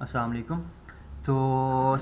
अस्सलाम वालेकुम। तो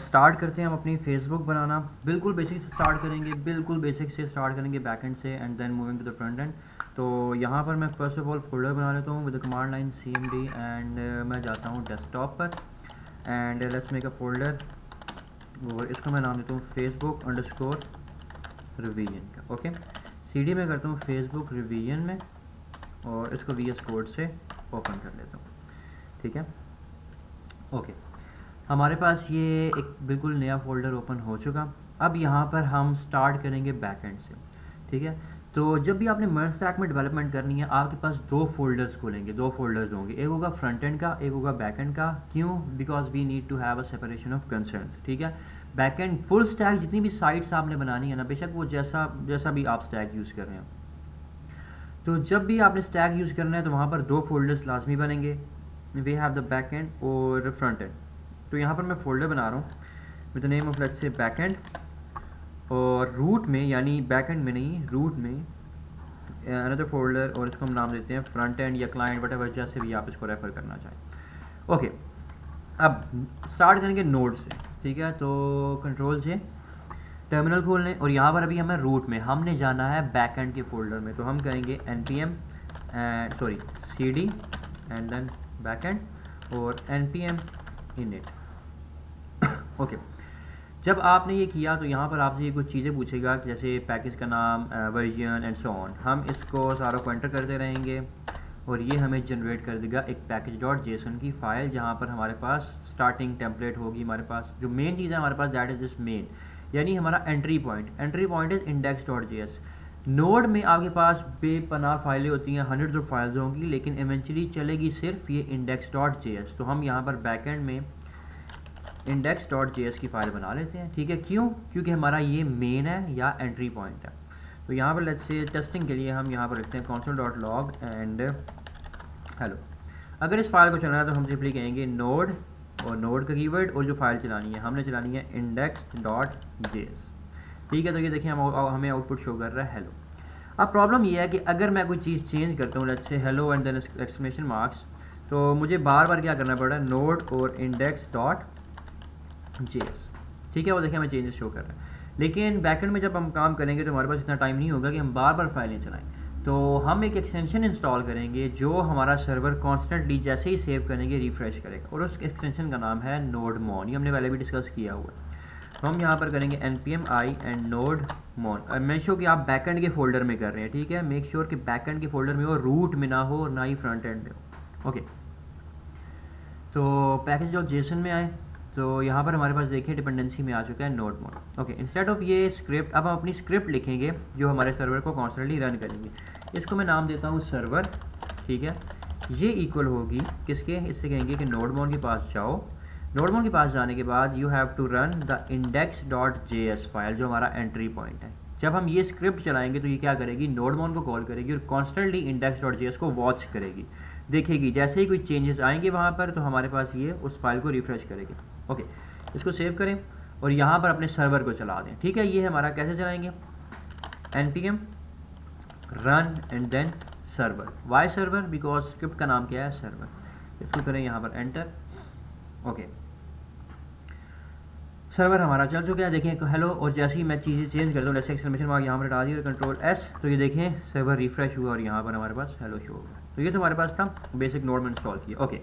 स्टार्ट करते हैं हम अपनी फेसबुक बनाना। बिल्कुल बेसिक से स्टार्ट करेंगे, बिल्कुल बेसिक से स्टार्ट करेंगे बैकएंड से and then moving to the front end. तो यहाँ पर मैं फर्स्ट ऑफ ऑल फोल्डर बना लेता हूँ with the command line cmd and मैं जाता हूँ डेस्कटॉप पर and let's make a folder और इसका मैं नाम देता हूँ फेसबुक अंडरस्कोर रिवीजन का। ओके, cd में करता हूँ फेसबुक रिवीजन में और इसको VS कोड से ओपन कर लेता हूँ। ठीक है, ओके, हमारे पास ये एक बिल्कुल नया फोल्डर ओपन हो चुका। अब यहाँ पर हम स्टार्ट करेंगे बैकएंड से। ठीक है, तो जब भी आपने मर्ज स्टैक में डेवलपमेंट करनी है आपके पास दो फोल्डर्स खुलेंगे, दो फोल्डर्स होंगे, एक होगा फ्रंट एंड का, एक होगा बैक एंड का। क्यों? Because we need to have a separation of concerns. ठीक है, बैक एंड फुल स्टैक जितनी भी साइट्स आपने बनानी है ना, बेशक वो जैसा भी आप स्टैक यूज़ कर रहे हैं, तो जब भी आपने स्टैक यूज़ करना है तो वहाँ पर दो फोल्डर्स लाजमी बनेंगे। We have the back end और फ्रंट एंड। तो यहाँ पर मैं फोल्डर बना रहा हूँ with the name of let's say back end, और रूट में यानी बैक एंड में नहीं, रूट में अनदर फोल्डर और इसको हम नाम देते हैं फ्रंट एंड या क्लाइंट वट एवर, जैसे भी आप इसको रेफर करना चाहें। ओके, अब स्टार्ट करेंगे नोड से। ठीक है, तो कंट्रोल से टर्मिनल खोलने और यहाँ पर अभी हमें रूट में हमने जाना है बैक एंड के फोल्डर में, तो हम करेंगे npm cd and then back end और npm init। ओके, जब आपने ये किया तो यहाँ पर आपसे ये कुछ चीज़ें पूछेगा कि जैसे पैकेज का नाम, वर्जन एंड सो ऑन। हम इसको सारों को एंटर करते रहेंगे और ये हमें जनरेट कर देगा एक package.json की फ़ाइल, जहाँ पर हमारे पास स्टार्टिंग टेम्पलेट होगी। हमारे पास जो मेन चीज़ है हमारे पास दैट इज़ दिस मेन, यानी हमारा entry point is index.js। Node में आपके पास बेपनाह फाइलें होती हैं, हंड्रेड्स ऑफ फाइल्स होंगी, लेकिन इवेंचुअली चलेगी सिर्फ ये index.js। तो हम यहाँ पर बैकएंड में index.js की फाइल बना लेते हैं। ठीक है, क्यों? क्योंकि हमारा ये मेन है या एंट्री पॉइंट है। तो यहाँ पर लेट्स से टेस्टिंग के लिए हम यहाँ पर रखते हैं console.log एंड हेलो। अगर इस फाइल को चलाना है तो हम सिंपली कहेंगे नोड और नोड का कीवर्ड और जो फाइल चलानी है हमने चलानी है index.js। ठीक है, तो ये देखिए हमें आउटपुट शो कर रहा है हेलो। अब प्रॉब्लम ये है कि अगर मैं कोई चीज़ चेंज करता हूँ let's say hello and then exclamation marks, तो मुझे बार बार क्या करना पड़ रहा है, नोड और index.js। ठीक है, वो देखिए हमें चेंजेस शो कर रहा है। लेकिन बैकएंड में जब हम काम करेंगे तो हमारे पास इतना टाइम नहीं होगा कि हम बार बार फाइलें चलाएं। तो हम एक एक्सटेंशन इंस्टॉल करेंगे जो हमारा सर्वर कॉन्स्टेंटली जैसे ही सेव करेंगे रिफ्रेश करेगा, और उस एक्सटेंशन का नाम है नोडमोन। ये हमने पहले भी डिस्कस किया हुआ है। तो हम यहाँ पर करेंगे npm i and नोडमोन। Make sure कि आप बैकएंड के फोल्डर में कर रहे हैं। ठीक है, मेक श्योर कि बैकएंड के फोल्डर में हो, रूट में ना हो, ना ही फ्रंट एंड में हो। ओके, तो पैकेज.json में आए तो यहाँ पर हमारे पास देखिए डिपेंडेंसी में आ चुका है नोडमोन। ओके, इंस्टेड ऑफ ये स्क्रिप्ट अब हम अपनी स्क्रिप्ट लिखेंगे जो हमारे सर्वर को कॉन्स्टेंटली रन करेंगे। इसको मैं नाम देता हूँ सर्वर। ठीक है, ये इक्वल होगी किसके, इससे कहेंगे कि नोडमोन के पास जाओ। नोडमोन के पास जाने के बाद you have to run the index.js file जो हमारा एंट्री पॉइंट है। जब हम ये स्क्रिप्ट चलाएंगे तो ये क्या करेगी, नोडमोन को कॉल करेगी और कॉन्स्टेंटली index.js को वॉच करेगी, देखेगी जैसे ही कोई चेंजेस आएंगे वहाँ पर तो हमारे पास ये उस फाइल को रिफ्रेश करेगी। ओके, इसको सेव करें और यहाँ पर अपने सर्वर को चला दें। ठीक है, ये हमारा कैसे चलाएंगे, npm run and then server. Why server? Because script का नाम क्या है, सर्वर। इसको करें यहाँ पर एंटर। ओके, सर्वर हमारा चल चुका है, देखें हेलो। और जैसे ही मैं चीज़ें चेंज कर दूँ, जैसे एक्सक्लेमेशन मार्क यहाँ पर हटा दिया और कंट्रोल S, तो ये देखें सर्वर रिफ्रेश हुआ और यहाँ पर हमारे पास हेलो शो होगा। तो ये तो हमारे पास था बेसिक नोड में इंस्टॉल किया। ओके,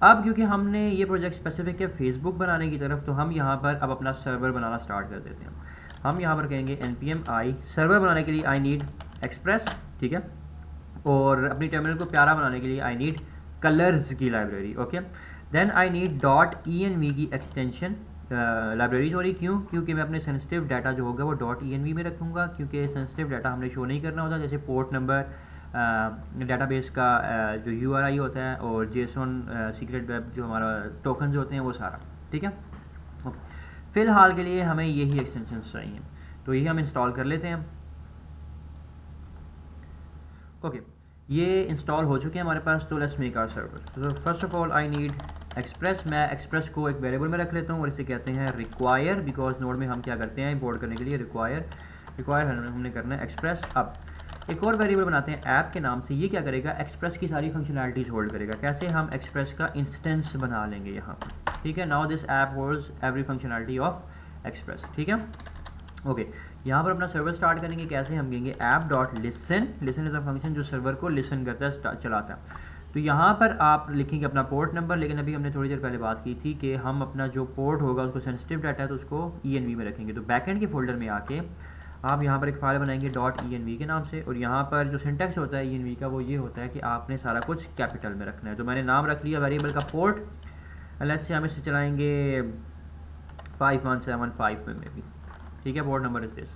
अब क्योंकि हमने ये प्रोजेक्ट स्पेसिफिक है फेसबुक बनाने की तरफ, तो हम यहाँ पर अब अपना सर्वर बनाना स्टार्ट कर देते हैं। हम यहाँ पर कहेंगे npm i, सर्वर बनाने के लिए आई नीड एक्सप्रेस। ठीक है, और अपनी टर्मिनल को प्यारा बनाने के लिए आई नीड कलर्स की library. Okay, then I need .env की एक्सटेंशन लाइब्रेरी। सॉरी, क्यों? क्योंकि मैं अपने सेंसिटिव डाटा जो होगा वो .env में रखूँगा, क्योंकि सेंसिटिव डाटा हमने शो नहीं करना होता, जैसे पोर्ट नंबर, डेटाबेस का जो URI होता है और JSON सीक्रेट वेब जो हमारा टोकन होते हैं वो सारा। ठीक है, फिलहाल के लिए हमें यही एक्सटेंशन चाहिए, तो यही हम इंस्टॉल कर लेते हैं। ओके, ये इंस्टॉल हो चुके हैं हमारे पास, तो लेट्स मेक आवर सर्वर। तो first of all I need express. मैं एक्सप्रेस को एक वेरिएबल में रख लेता हूँ और इसे कहते हैं रिक्वायर, बिकॉज नोड में हम क्या करते हैं इंपोर्ट करने के लिए रिक्वायर हमने करना है एक्सप्रेस। अब एक और वेरिएबल बनाते हैं ऐप के नाम से, ये क्या करेगा, एक्सप्रेस की सारी फंक्शनैलिटीज़ होल्ड करेगा। कैसे? हम एक्सप्रेस का इंस्टेंस बना लेंगे यहाँ पर। ठीक है। Now this app holds every functionality of express, ठीक है। ओके, यहाँ पर अपना सर्वर स्टार्ट करेंगे। कैसे? हम कहेंगे app dot listen, listen is a function जो सर्वर को लिसन करता है, चलाता है। तो यहाँ पर आप लिखेंगे अपना पोर्ट नंबर, लेकिन अभी हमने थोड़ी देर पहले बात की थी कि हम अपना जो पोर्ट होगा उसको सेंसिटिव डाटा है तो उसको ENV में रखेंगे। तो बैकएंड के फोल्डर में आके आप यहाँ पर एक फाइल बनाएंगे .env के नाम से, और यहाँ पर जो सिंटैक्स होता है ENV का वो ये होता है कि आपने सारा कुछ कैपिटल में रखना है। तो मैंने नाम रख लिया वेरिएबल का पोर्ट, लेट्स से हम इसे चलाएंगे 5175 में भी, ठीक है। Port number is this.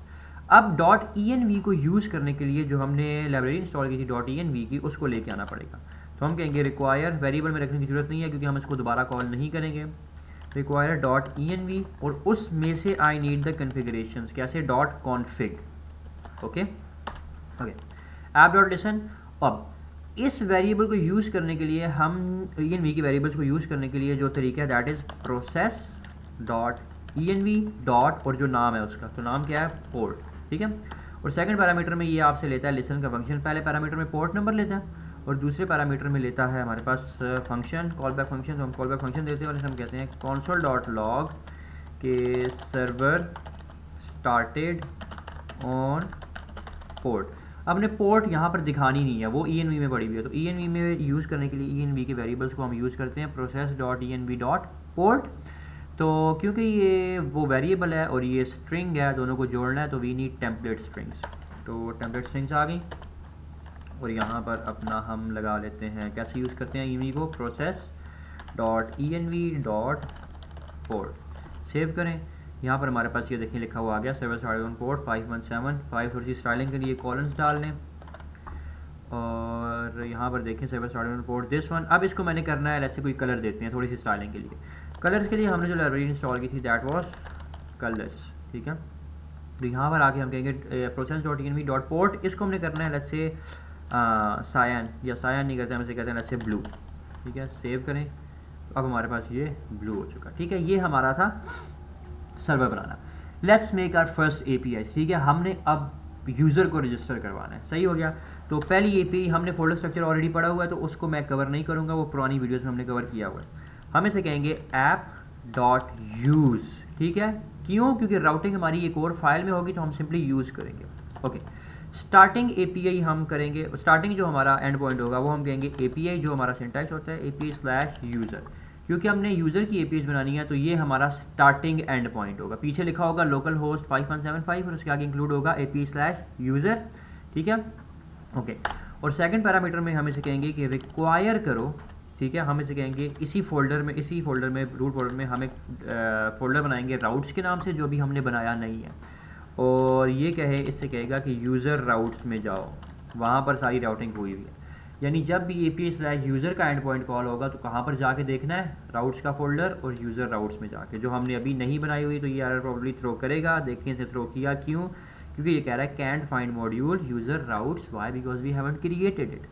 अब .env को यूज़ करने के लिए जो हमने लाइब्रेरी इंस्टॉल की थी .env की, उसको लेके आना पड़ेगा। तो हम कहेंगे रिक्वायर, वेरिएबल में रखने की जरूरत नहीं है क्योंकि हम इसको दोबारा कॉल नहीं करेंगे। रिक्वायर .env, और उसमें से आई नीड द कन्फिगरेशंस, कैसे? .config, okay okay. app.listen। अब इस वेरिएबल को यूज़ करने के लिए हम env की वेरिएबल्स को यूज़ करने के लिए जो तरीका है दैट इज़ process.env डॉट और जो नाम है उसका, तो नाम क्या है? पोर्ट, ठीक है। और सेकंड पैरामीटर में ये आपसे लेता है लिसन का फंक्शन। पहले पैरामीटर में पोर्ट नंबर लेता है और दूसरे पैरामीटर में लेता है हमारे पास फंक्शन, कॉल बैक फंक्शन। तो हम कॉल बैक फंक्शन देते हैं और इसे हम कहते हैं console.log के सर्वर स्टार्टेड ऑन पोर्ट। अपने पोर्ट यहाँ पर दिखानी नहीं है, वो ENV में पड़ी हुई है। तो ENV में यूज़ करने के लिए ENV के वेरिएबल्स को हम यूज़ करते हैं process.env.port। तो क्योंकि ये वो वेरिएबल है और ये स्ट्रिंग है, दोनों को जोड़ना है, तो वी नीड टेम्पलेट स्ट्रिंग्स। तो टेम्पलेट स्ट्रिंग्स आ गई और यहाँ पर अपना हम लगा लेते हैं, कैसे यूज़ करते हैं ENV को? process.env.port। सेव करें। यहाँ पर हमारे पास ये देखिए लिखा हुआ आ गया सर्वर स्टार्टेड ऑन पोर्ट 5175। थोड़ी सी स्टाइलिंग के लिए कॉलम्स डाल लें और यहाँ पर देखें server started on port this one. अब इसको मैंने करना है, लेट्स से कोई कलर देते हैं थोड़ी सी स्टाइलिंग के लिए। कलर्स के लिए हमने जो लाइब्रेरी इंस्टॉल की थी दैट वाज कलर्स, ठीक है। तो यहाँ पर आके हम कहेंगे process.env.port, इसको हमने करना है लेट्स से सायन, या सायन नहीं करते हम इसे कहते हैं लेट्स से ब्लू, ठीक है। सेव करें। अब हमारे पास ये ब्लू हो चुका, ठीक है। ये हमारा था सर्वर बनाना। Let's make our first API, ठीक है। हमने अब यूज़र को रजिस्टर करवाना है, सही हो गया। तो पहली API हमने फोल्डर स्ट्रक्चर ऑलरेडी पढ़ा हुआ है तो उसको मैं कवर नहीं करूँगा, वो पुरानी वीडियोज़ में हमने कवर किया हुआ है। हम इसे कहेंगे app.use, ठीक है। क्यों? क्योंकि राउटिंग हमारी एक और फाइल में होगी तो हम सिंपली यूज़ करेंगे, ओके। स्टार्टिंग API हम करेंगे, स्टार्टिंग जो हमारा एंड पॉइंट होगा वो हम कहेंगे API, जो हमारा सिंटैक्स होता है API/यूज़र। क्योंकि हमने यूज़र की APIs बनानी है तो ये हमारा स्टार्टिंग एंड पॉइंट होगा। पीछे लिखा होगा लोकल होस्ट 5175 और उसके आगे इंक्लूड होगा API/यूज़र, ठीक है, ओके। और सेकंड पैरामीटर में हम इसे कहेंगे कि रिक्वायर करो, ठीक है। हम इसे कहेंगे इसी फोल्डर में रूट फोल्डर में हम एक फोल्डर बनाएंगे राउट्स के नाम से, जो भी हमने बनाया नहीं है। और ये कहे, इससे कहेगा कि यूज़र राउट्स में जाओ, वहाँ पर सारी राउटिंग हुई हुई है। यानी जब भी API/यूज़र का एंड पॉइंट कॉल होगा तो कहाँ पर जाके देखना है? राउट्स का फोल्डर और यूज़र राउट्स में जाके। जो हमने अभी नहीं बनाई हुई तो ये एरर प्रॉब्ली थ्रो करेगा। देखिए इसे थ्रो किया, क्यों? क्योंकि ये कह रहा है can't find module user routes, why? Because we haven't created it.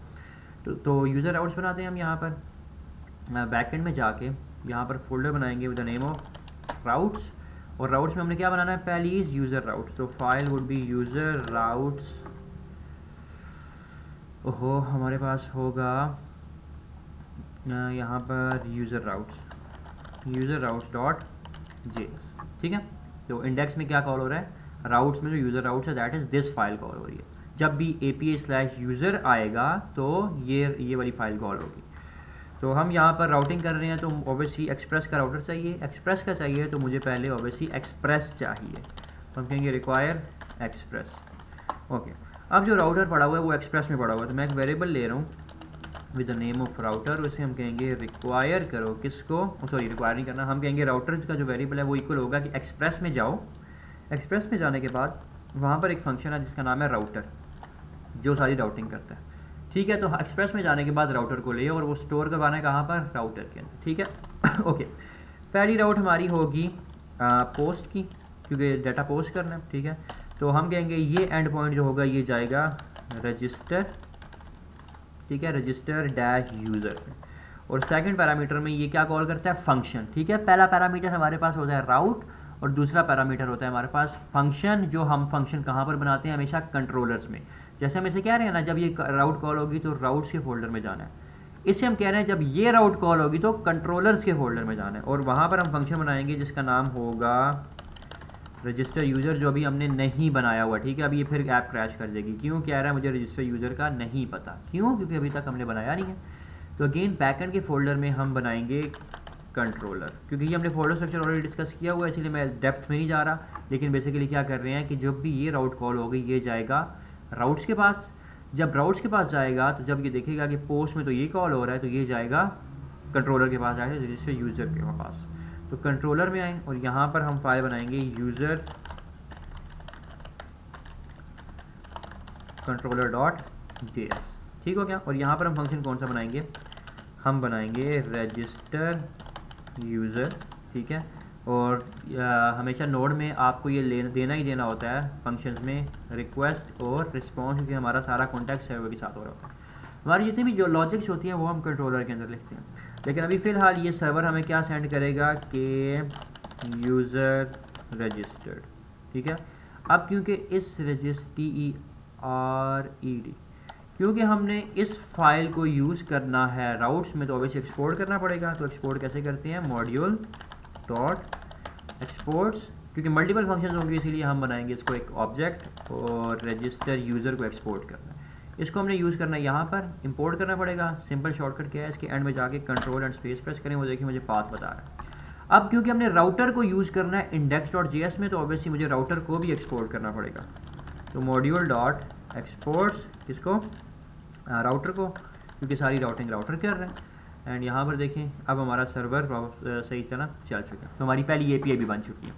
तो यूज़र राउट्स बनाते हैं हम यहाँ पर बैकएंड में जाके, यहाँ पर फोल्डर बनाएंगे with the name of routes. और राउट्स में हमने क्या बनाना है? पहली इज यूज़र राउट्स, तो file would be user routes. ओहो, हमारे पास होगा यहाँ पर यूज़र राउट्स डॉट जेएस, ठीक है। तो इंडेक्स में क्या कॉल हो रहा है? राउट्स में जो यूज़र राउट्स है that is this file call हो रही है। जब भी API/यूज़र आएगा तो ये वाली फाइल कॉल होगी। तो हम यहाँ पर राउटिंग कर रहे हैं तो ऑब्वियसली एक्सप्रेस का राउटर चाहिए। एक्सप्रेस का चाहिए तो मुझे पहले ऑब्वियसली एक्सप्रेस चाहिए, तो हम कहेंगे रिक्वायर एक्सप्रेस, ओके। अब जो राउटर पड़ा हुआ है वो एक्सप्रेस में पड़ा हुआ है, तो मैं एक वेरिएबल ले रहा हूँ with the name of router, उसे हम कहेंगे रिक्वायर करो किसको, सॉरी रिक्वायर नहीं करना, हम कहेंगे राउटर का जो वेरिएबल है वो इक्वल होगा कि एक्सप्रेस में जाओ। एक्सप्रेस में जाने के बाद वहाँ पर एक फंक्शन है जिसका नाम है राउटर, जो सारी राउटिंग करता है, ठीक है। तो एक्सप्रेस में जाने के बाद राउटर को ले और वो स्टोर करवाना है कहाँ पर? राउटर के अंदर, ठीक है, ओके। पहली राउट हमारी होगी पोस्ट की, क्योंकि डाटा पोस्ट करना है, ठीक है। तो हम कहेंगे ये एंड पॉइंट जो होगा ये जाएगा रजिस्टर, ठीक है, रजिस्टर-यूज़र। और सेकंड पैरामीटर में ये क्या कॉल करता है? फंक्शन, ठीक है। पहला पैरामीटर हमारे पास होता है राउट और दूसरा पैरामीटर होता है हमारे पास फंक्शन, जो हम फंक्शन कहाँ पर बनाते हैं? हमेशा कंट्रोलर्स में। जैसे हम इसे कह रहे हैं ना, जब ये राउट कॉल होगी तो राउट्स के फोल्डर में जाना है। इससे हम कह रहे हैं जब ये राउट कॉल होगी तो कंट्रोलर्स के फोल्डर में जाना है, और वहाँ पर हम फंक्शन बनाएंगे जिसका नाम होगा रजिस्टर यूज़र, जो अभी हमने नहीं बनाया हुआ। ठीक है, अभी ये फिर ऐप क्रैश कर देगी। क्यों कह रहा है मुझे रजिस्टर यूज़र का नहीं पता, क्यों? क्योंकि अभी तक हमने बनाया नहीं है। तो अगेन बैकएंड के फोल्डर में हम बनाएंगे कंट्रोलर, क्योंकि ये हमने फोल्डर स्ट्रक्चर ऑलरेडी डिस्कस किया हुआ है, इसलिए मैं डेप्थ में नहीं जा रहा। लेकिन बेसिकली क्या कर रहे हैं कि जब भी ये राउट कॉल होगी ये जाएगा राउट्स के पास। जब राउट्स के पास जाएगा तो जब ये देखेगा कि पोस्ट में तो ये कॉल हो रहा है, तो ये जाएगा कंट्रोलर के पास, जाएगा रजिस्टर यूज़र के पास। तो कंट्रोलर में आए और यहाँ पर हम फाइल बनाएंगे यूज़र कंट्रोलर डॉट JS। ठीक हो गया। और यहाँ पर हम फंक्शन कौन सा बनाएंगे? हम बनाएंगे रजिस्टर यूज़र। ठीक है, और हमेशा नोड में आपको ये देना ही देना होता है फंक्शंस में रिक्वेस्ट और रिस्पॉन्स, क्योंकि हमारा सारा कॉन्टेक्स्ट सर्वर के साथ हो रहा होता है। हमारी जितनी भी जो लॉजिक्स होती हैं वो हम कंट्रोलर के अंदर लिखते हैं। लेकिन अभी फ़िलहाल ये सर्वर हमें क्या सेंड करेगा कि यूज़र रजिस्टर्ड। ठीक है, अब क्योंकि इस TERED, क्योंकि हमने इस फाइल को यूज़ करना है राउट्स में, तो ऑब्वियसली एक्सपोर्ट करना पड़ेगा। तो एक्सपोर्ट कैसे करते हैं? मॉड्यूल डॉट एक्सपोर्ट्स, क्योंकि मल्टीपल फंक्शंस होंगे इसीलिए हम बनाएंगे इसको एक ऑब्जेक्ट, और रजिस्टर यूज़र को एक्सपोर्ट करना है। इसको हमने यूज़ करना है यहाँ पर, इंपोर्ट करना पड़ेगा। सिंपल शॉर्टकट क्या है? इसके एंड में जाके कंट्रोल एंड स्पेस प्रेस करें, वो देखिए मुझे पाथ बता रहा है। अब क्योंकि हमने राउटर को यूज़ करना है index.js में, तो ऑब्वियसली मुझे राउटर को भी एक्सपोर्ट करना पड़ेगा। तो मॉड्यूल डॉट एक्सपोर्ट्स किसको? राउटर को, क्योंकि सारी राउटिंग राउटर कर रहे हैं। एंड यहाँ पर देखें अब हमारा सर्वर सही तरह चल चुका है। तो हमारी पहली API भी बन चुकी है।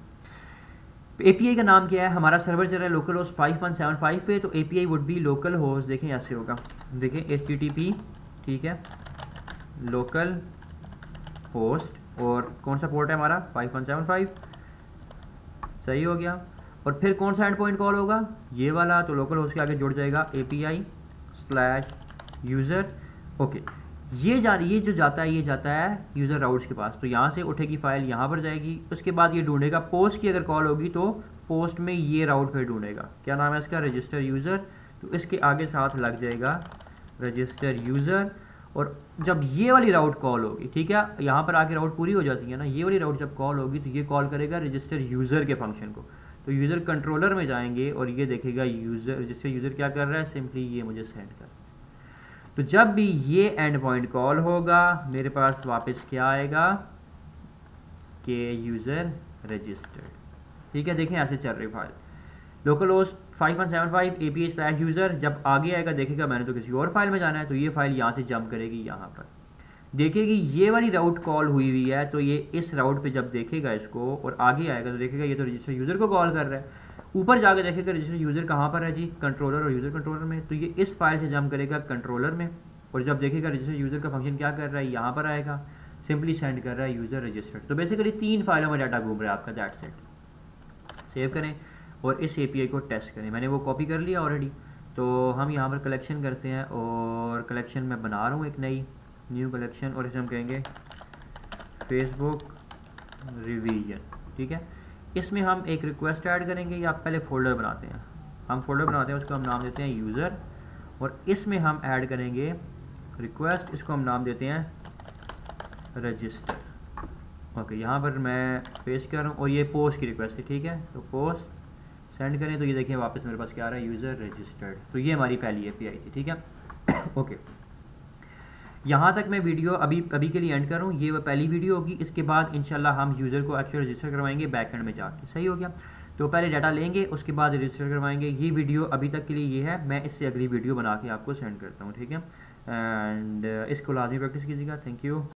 API का नाम क्या है? हमारा सर्वर चल रहा है लोकल होस्ट 5175 पे, तो API would be local host. देखें ऐसे होगा, देखें HTTP, ठीक है, लोकल होस्ट, और कौन सा पोर्ट है हमारा? 5175, सही हो गया। और फिर कौन सा एंड पॉइंट कॉल होगा? ये वाला। तो लोकल होस्ट के आगे जुड़ जाएगा API/यूज़र। ओके, ये जो जाता है ये जाता है यूज़र राउट्स के पास। तो यहाँ से उठेगी फाइल, यहाँ पर जाएगी, उसके बाद ये ढूंढेगा पोस्ट की अगर कॉल होगी तो पोस्ट में ये राउट फिर ढूंढेगा। क्या नाम है इसका? Register user. तो इसके आगे साथ लग जाएगा रजिस्टर यूज़र। और जब ये वाली राउट कॉल होगी, ठीक है, यहाँ पर आके राउट पूरी हो जाती है ना, ये वाली राउट जब कॉल होगी तो ये कॉल करेगा रजिस्टर यूज़र के फंक्शन को। तो यूज़र कंट्रोलर में जाएंगे और ये देखेगा यूज़र रजिस्टर यूज़र क्या कर रहा है, सिंपली ये मुझे सेंड कर। तो जब भी ये एंड पॉइंट कॉल होगा मेरे पास वापस क्या आएगा कि यूज़र रजिस्टर्ड। ठीक है, देखें ऐसे चल रही फाइल लोकल होस्ट 5175 API/यूज़र। जब आगे आएगा देखेगा मैंने तो किसी और फाइल में जाना है, तो ये फाइल यहाँ से जंप करेगी, यहाँ पर देखेगी ये वाली राउट कॉल हुई हुई है। तो ये इस राउट पे जब देखेगा इसको और आगे आएगा तो देखेगा ये तो रजिस्टर यूज़र को कॉल कर रहा है। ऊपर जाके देखेगा रजिस्टर यूज़र कहाँ पर है जी? कंट्रोलर और यूज़र कंट्रोलर में। तो ये इस फाइल से जंप करेगा कंट्रोलर में, और जब देखेगा रजिस्टर यूज़र का फंक्शन क्या कर रहा है, यहाँ पर आएगा, सिंपली सेंड कर रहा है यूज़र रजिस्टर्ड। तो बेसिकली 3 फाइलों में डाटा घूम रहा है आपका, दैट्स इट। सेव करें और इस API को टेस्ट करें। मैंने वो कॉपी कर लिया ऑलरेडी। तो हम यहाँ पर कलेक्शन करते हैं, और कलेक्शन में बना रहा हूँ एक न्यू कलेक्शन, और इसे हम कहेंगे फेसबुक रिवीजन। ठीक है, इसमें हम एक रिक्वेस्ट ऐड करेंगे, या पहले फोल्डर बनाते हैं, हम फोल्डर बनाते हैं, उसको हम नाम देते हैं यूज़र, और इसमें हम ऐड करेंगे रिक्वेस्ट, इसको हम नाम देते हैं रजिस्टर। ओके, यहाँ पर मैं पेस्ट कर रहा हूँ, और ये पोस्ट की रिक्वेस्ट है। ठीक है, तो पोस्ट सेंड करें तो ये देखिए वापस मेरे पास क्या आ रहा है, यूज़र रजिस्टर्ड। तो ये हमारी पहली API थी। ठीक है, ओके, यहाँ तक मैं वीडियो अभी के लिए एंड कर रहा हूँ। ये वो पहली वीडियो होगी, इसके बाद इंशाल्लाह हम यूज़र को एक्चुअली रजिस्टर करवाएंगे बैकएंड में जाके। सही हो गया। तो पहले डाटा लेंगे, उसके बाद रजिस्टर करवाएंगे। ये वीडियो अभी तक के लिए ये है, मैं इससे अगली वीडियो बना के आपको सेंड करता हूँ। ठीक है, एंड इसको लाजमी प्रैक्टिस कीजिएगा। Thank you.